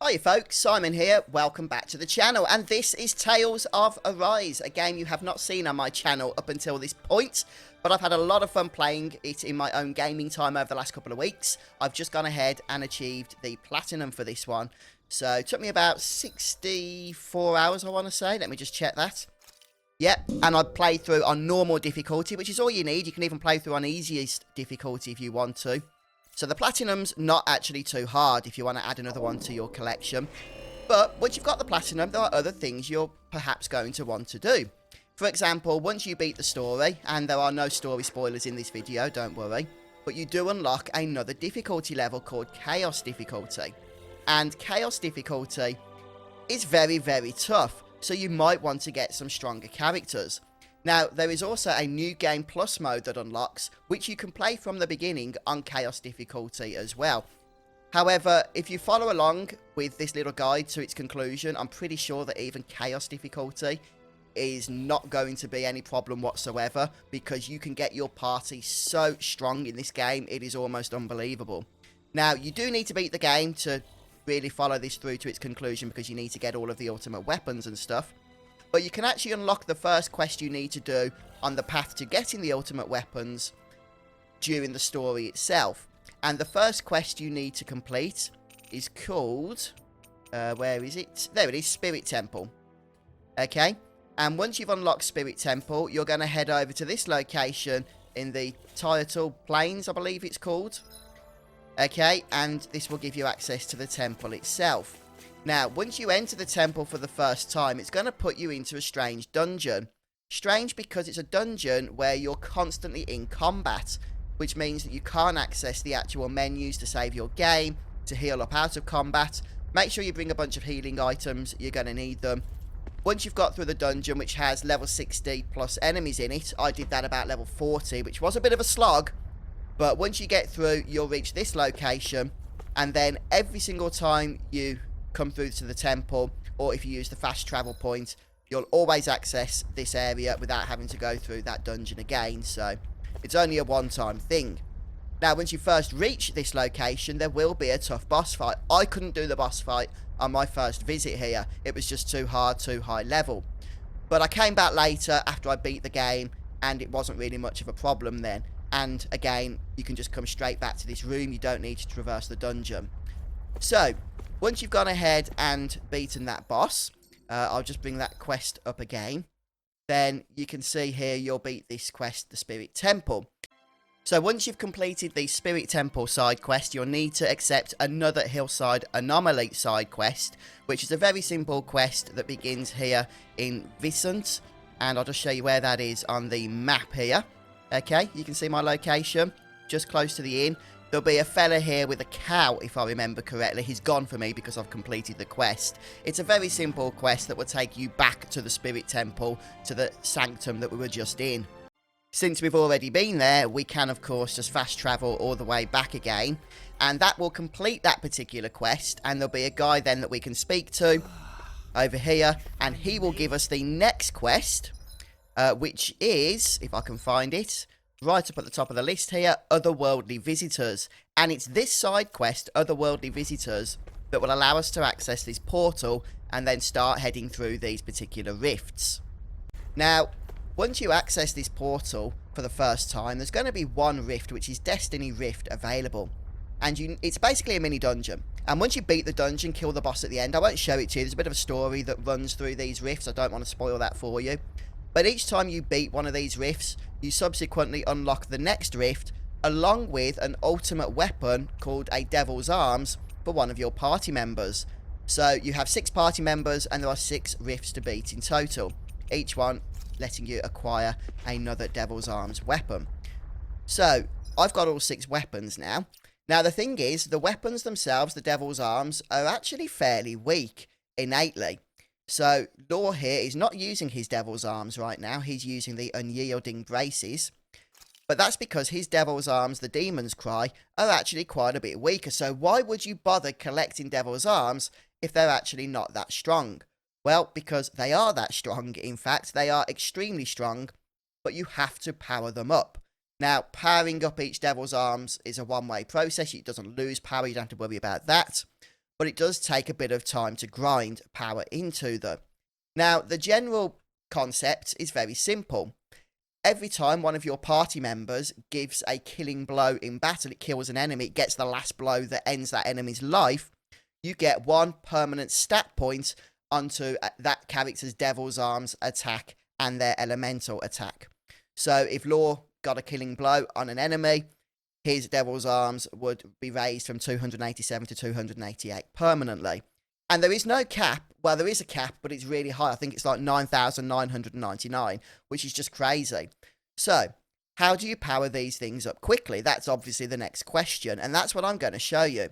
Hi folks, Simon here, welcome back to the channel, and this is Tales of Arise, a game you have not seen on my channel up until this point, but I've had a lot of fun playing it in my own gaming time over the last couple of weeks. I've just gone ahead and achieved the platinum for this one, so it took me about 64 hours I want to say, let me just check that. Yep, and I played through on normal difficulty, which is all you need. You can even play through on easiest difficulty if you want to. So the Platinum's not actually too hard if you want to add another one to your collection. But once you've got the Platinum, there are other things you're perhaps going to want to do. For example, once you beat the story, and there are no story spoilers in this video, don't worry, but you do unlock another difficulty level called Chaos Difficulty. And Chaos Difficulty is very, very tough, so you might want to get some stronger characters. Now, there is also a New Game Plus mode that unlocks, which you can play from the beginning on Chaos Difficulty as well. However, if you follow along with this little guide to its conclusion, I'm pretty sure that even Chaos Difficulty is not going to be any problem whatsoever, because you can get your party so strong in this game, it is almost unbelievable. Now, you do need to beat the game to really follow this through to its conclusion, because you need to get all of the ultimate weapons and stuff. But you can actually unlock the first quest you need to do on the path to getting the ultimate weapons during the story itself. And the first quest you need to complete is called... where is it? There it is, Spirit Temple. Okay? And once you've unlocked Spirit Temple, you're going to head over to this location in the Title Plains, I believe it's called. Okay? And this will give you access to the temple itself. Now, once you enter the temple for the first time, it's going to put you into a strange dungeon. Strange because it's a dungeon where you're constantly in combat, which means that you can't access the actual menus to save your game, to heal up out of combat. Make sure you bring a bunch of healing items, you're going to need them. Once you've got through the dungeon, which has level 60 plus enemies in it, I did that about level 40, which was a bit of a slog, but once you get through, you'll reach this location, and then every single time you come through to the temple, or if you use the fast travel point, you'll always access this area without having to go through that dungeon again, so it's only a one-time thing. Now, once you first reach this location, there will be a tough boss fight. I couldn't do the boss fight on my first visit here. It was just too hard, too high level. But I came back later after I beat the game, and it wasn't really much of a problem then. And again, you can just come straight back to this room. You don't need to traverse the dungeon. So, once you've gone ahead and beaten that boss, I'll just bring that quest up again. Then you can see here you'll beat this quest, the Spirit Temple. So once you've completed the Spirit Temple side quest, you'll need to accept another Hillside Anomaly side quest, which is a very simple quest that begins here in Vicent. And I'll just show you where that is on the map here. Okay, you can see my location, just close to the inn. There'll be a fella here with a cow, if I remember correctly. He's gone for me because I've completed the quest. It's a very simple quest that will take you back to the Spirit Temple, to the Sanctum that we were just in. Since we've already been there, we can, of course, just fast travel all the way back again. And that will complete that particular quest. And there'll be a guy then that we can speak to over here. And he will give us the next quest, which is, if I can find it, right up at the top of the list here, Otherworldly Visitors. And it's this side quest, Otherworldly Visitors, that will allow us to access this portal and then start heading through these particular rifts. Now, once you access this portal for the first time, there's going to be one rift, which is Destiny Rift, available. And it's basically a mini dungeon. And once you beat the dungeon, kill the boss at the end. I won't show it to you. There's a bit of a story that runs through these rifts. I don't want to spoil that for you. But each time you beat one of these rifts, you subsequently unlock the next rift, along with an ultimate weapon called a Devil's Arms for one of your party members. So you have 6 party members, and there are 6 rifts to beat in total. Each one letting you acquire another Devil's Arms weapon. So, I've got all 6 weapons now. Now, the thing is, the weapons themselves, the Devil's Arms, are actually fairly weak, innately. So, Law here is not using his Devil's Arms right now. He's using the Unyielding Braces. But that's because his Devil's Arms, the Demon's Cry, are actually quite a bit weaker. So, why would you bother collecting Devil's Arms if they're actually not that strong? Well, because they are that strong. In fact, they are extremely strong, but you have to power them up. Now, powering up each Devil's Arms is a one-way process. It doesn't lose power. You don't have to worry about that. but it does take a bit of time to grind power into them. Now, the general concept is very simple. Every time one of your party members gives a killing blow in battle, it kills an enemy, it gets the last blow that ends that enemy's life, you get 1 permanent stat point onto that character's Devil's Arms attack and their elemental attack. So if Law got a killing blow on an enemy, his Devil's Arms would be raised from 287 to 288 permanently. And there is no cap. Well, there is a cap, but it's really high. I think it's like 9,999, which is just crazy. So, how do you power these things up quickly? That's obviously the next question, and that's what I'm going to show you.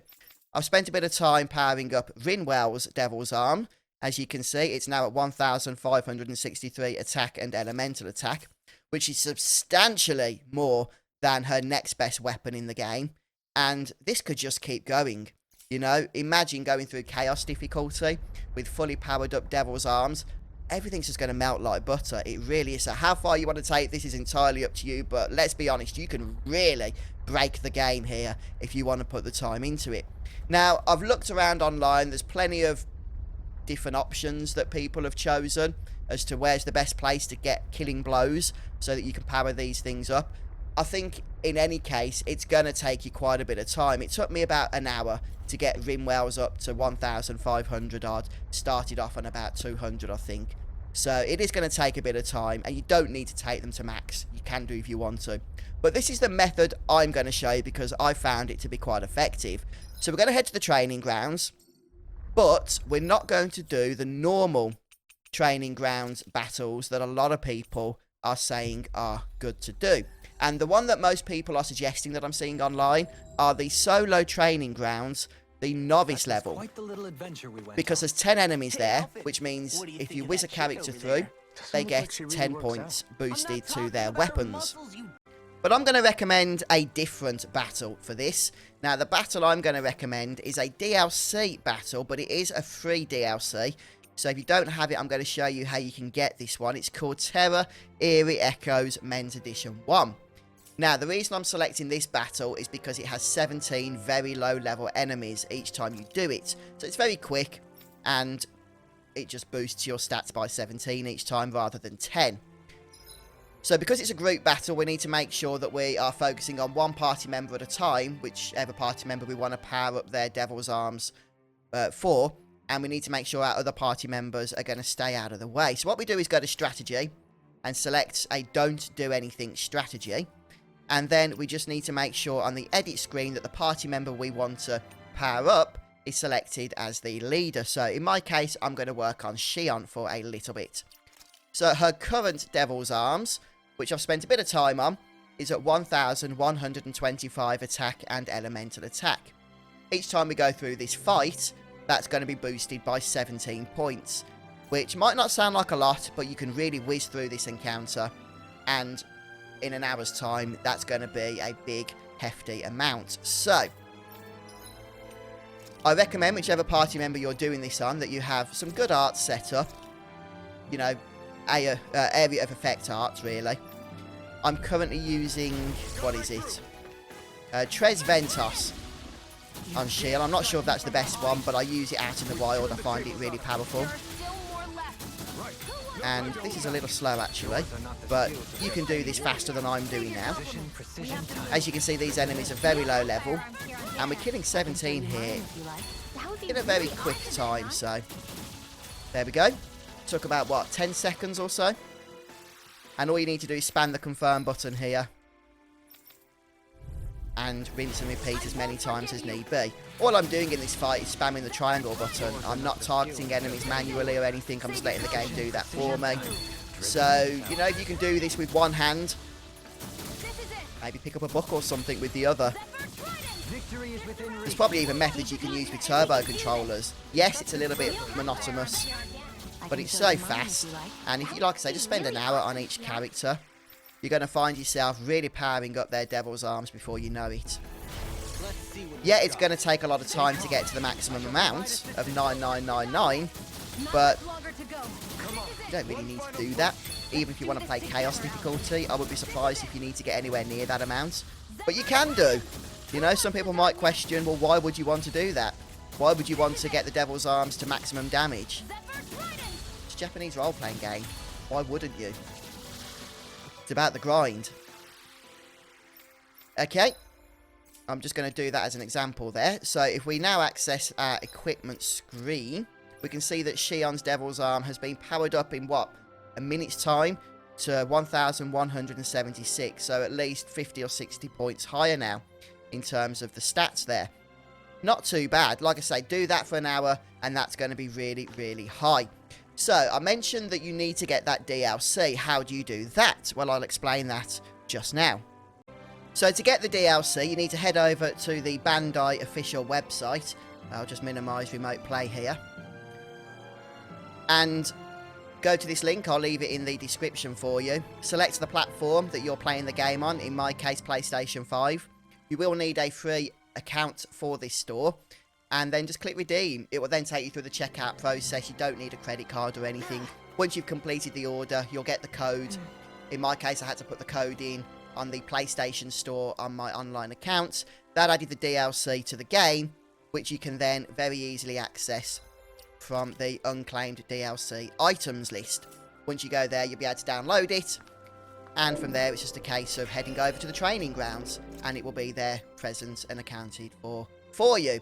I've spent a bit of time powering up Rinwell's Devil's Arm. As you can see, it's now at 1,563 attack and elemental attack, which is substantially more than her next best weapon in the game. And this could just keep going. You know, imagine going through Chaos difficulty with fully powered up Devil's Arms. Everything's just going to melt like butter. It really is. So how far you want to take this is entirely up to you. But let's be honest, you can really break the game here if you want to put the time into it. Now, I've looked around online. There's plenty of different options that people have chosen as to where's the best place to get killing blows so that you can power these things up. I think in any case, it's going to take you quite a bit of time. It took me about an hour to get Rinwell's up to 1,500 odd. Started off on about 200, I think. So it is going to take a bit of time, and you don't need to take them to max. You can do if you want to. But this is the method I'm going to show you because I found it to be quite effective. So we're going to head to the training grounds, but we're not going to do the normal training grounds battles that a lot of people are saying are good to do. And the one that most people are suggesting that I'm seeing online are the solo training grounds, the novice level. Because there's 10 enemies there, which means if you whiz a character through, they get 10 points boosted to their weapons. But I'm going to recommend a different battle for this. Now, the battle I'm going to recommend is a DLC battle, but it is a free DLC. So if you don't have it, I'm going to show you how you can get this one. It's called Terror Eerie Echoes Men's Edition 1. Now, the reason I'm selecting this battle is because it has 17 very low-level enemies each time you do it. So it's very quick, and it just boosts your stats by 17 each time rather than 10. So because it's a group battle, we need to make sure that we are focusing on one party member at a time, whichever party member we want to power up their Devil's Arms for. And we need to make sure our other party members are going to stay out of the way. So what we do is go to strategy and select a don't do anything strategy. And then we just need to make sure on the edit screen that the party member we want to power up is selected as the leader. So in my case, I'm going to work on Shion for a little bit. So her current Devil's Arms, which I've spent a bit of time on, is at 1,125 attack and elemental attack. Each time we go through this fight, that's going to be boosted by 17 points, which might not sound like a lot, but you can really whiz through this encounter, and in an hour's time, that's going to be a big, hefty amount. So, I recommend whichever party member you're doing this on, that you have some good art set up, you know, area of effect art, really. I'm currently using, what is it? Tres Ventos on Shield. I'm not sure if that's the best one, but I use it out in the wild. I find it really powerful. And this is a little slow, actually, but you can do this faster than I'm doing now. As you can see, these enemies are very low level, and we're killing 17 here in a very quick time, so there we go. Took about, what, 10 seconds or so? And all you need to do is spam the confirm button here, and rinse and repeat as many times as need be. All I'm doing in this fight is spamming the triangle button. I'm not targeting enemies manually or anything. I'm just letting the game do that for me. So, you know, if you can do this with one hand, maybe pick up a book or something with the other. There's probably even methods you can use with turbo controllers. Yes, it's a little bit monotonous, but it's so fast. And if you, like I say, just spend an hour on each character, you're going to find yourself really powering up their Devil's Arms before you know it. Yeah, it's going to take a lot of time to get to the maximum amount of 9999, but you don't really need to do that. Even if you want to play Chaos difficulty, I would be surprised if you need to get anywhere near that amount. But you can do. You know, some people might question, well, why would you want to do that? Why would you want to get the Devil's Arms to maximum damage? It's a Japanese role-playing game. Why wouldn't you? It's about the grind. Okay. I'm just going to do that as an example there. So if we now access our equipment screen, we can see that Shion's Devil's Arm has been powered up in what? A minute's time to 1,176. So at least 50 or 60 points higher now in terms of the stats there. Not too bad. Like I say, do that for an hour and that's going to be really, really high. So I mentioned that you need to get that DLC. How do you do that? Well, I'll explain that just now. So to get the DLC, you need to head over to the Bandai official website. I'll just minimise remote play here. And go to this link. I'll leave it in the description for you. Select the platform that you're playing the game on. In my case, PlayStation 5. You will need a free account for this store. And then just click redeem. It will then take you through the checkout process. You don't need a credit card or anything. Once you've completed the order, you'll get the code. In my case, I had to put the code in on the PlayStation Store on my online account. That added the DLC to the game, which you can then very easily access from the unclaimed DLC items list. Once you go there, you'll be able to download it, and from there it's just a case of heading over to the training grounds, and it will be there present and accounted for you.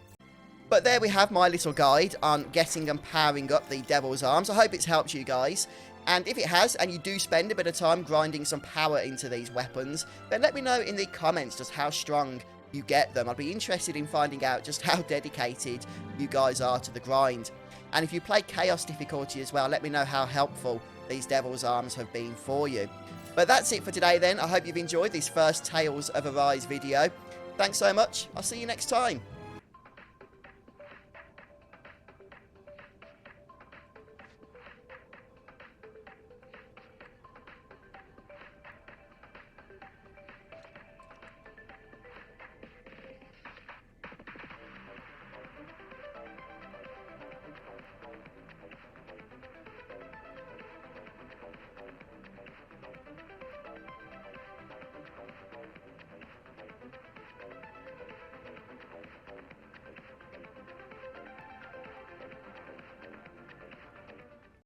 But there we have my little guide on getting and powering up the Devil's Arms. I hope it's helped you guys. And if it has, and you do spend a bit of time grinding some power into these weapons, then let me know in the comments just how strong you get them. I'd be interested in finding out just how dedicated you guys are to the grind. And if you play Chaos difficulty as well, let me know how helpful these Devil's Arms have been for you. But that's it for today then. I hope you've enjoyed this first Tales of Arise video. Thanks so much. I'll see you next time.